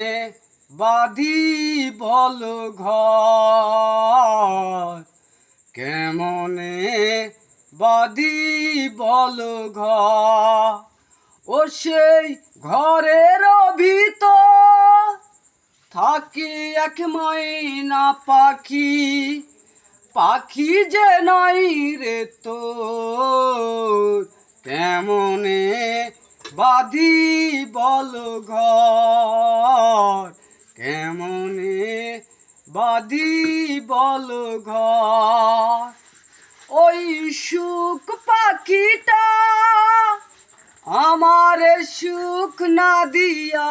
বাঁধি বল ঘর, কেমনে বাঁধি বল ঘর। ও সেই ঘরের ভিতর থাকি এক ময়না পাখি, পাখি যে নাই রে তোর, কেমনে বাঁধি বল ঘর, কেমনে বাঁধি বল ঘর। ওই সুখ পাখিটা আমার সুখ না দিয়া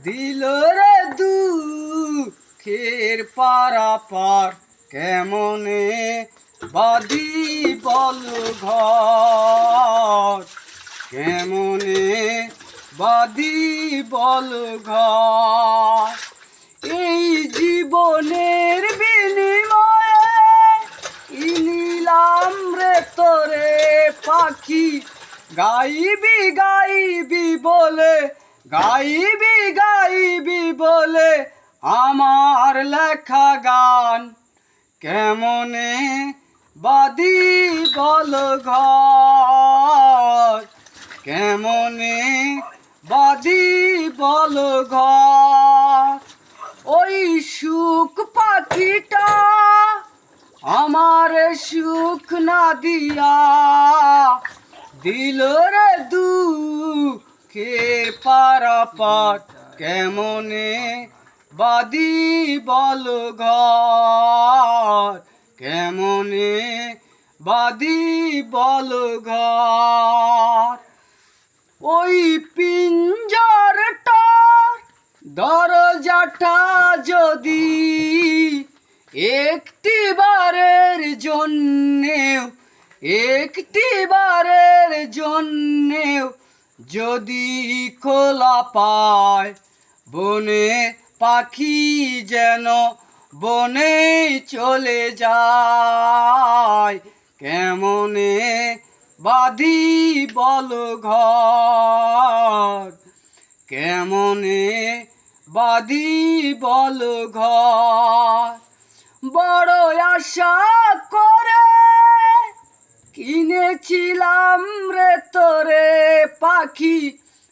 দিল রে দুঃখের পারাপার, কেমনে বাঁধি বল ঘর, কেমনে বাঁধি বল ঘর। এই জীবনের বিনিময়ে নিলাম রে তোরে পাখি, গাইবি গাইবি বলে, গাইবি গাইবি বলে আমার লেখা গান, কেমনে বাঁধি বল ঘর, কেমনে বাঁধি বল ঘর। ওই সুখ পাখিটা আমার সুখ না দিয়া দিল রে দুঃখের পারাপার, কেমনে বাঁধি বল ঘর, কেমনে বাঁধি বল ঘর। ওই পিঞ্জরটার দরজাটা যদি একটিবারের জন্যেও, একটিবারের জন্যেও যদি খোলা পায়, বনে পাখি যেন বনে চলে যায়, কেমনে বাঁধি বল ঘর, কেমনে বাঁধি বল ঘর। বড় আশা করে কিনেছিলাম রে তোরে পাখি,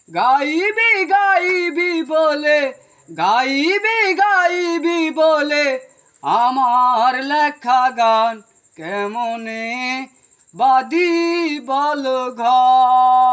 গাইবি গাইবি বলে, গাইবি গাইবি বলে আমার লেখা গান, কেমনে বাঁধি বল ঘর।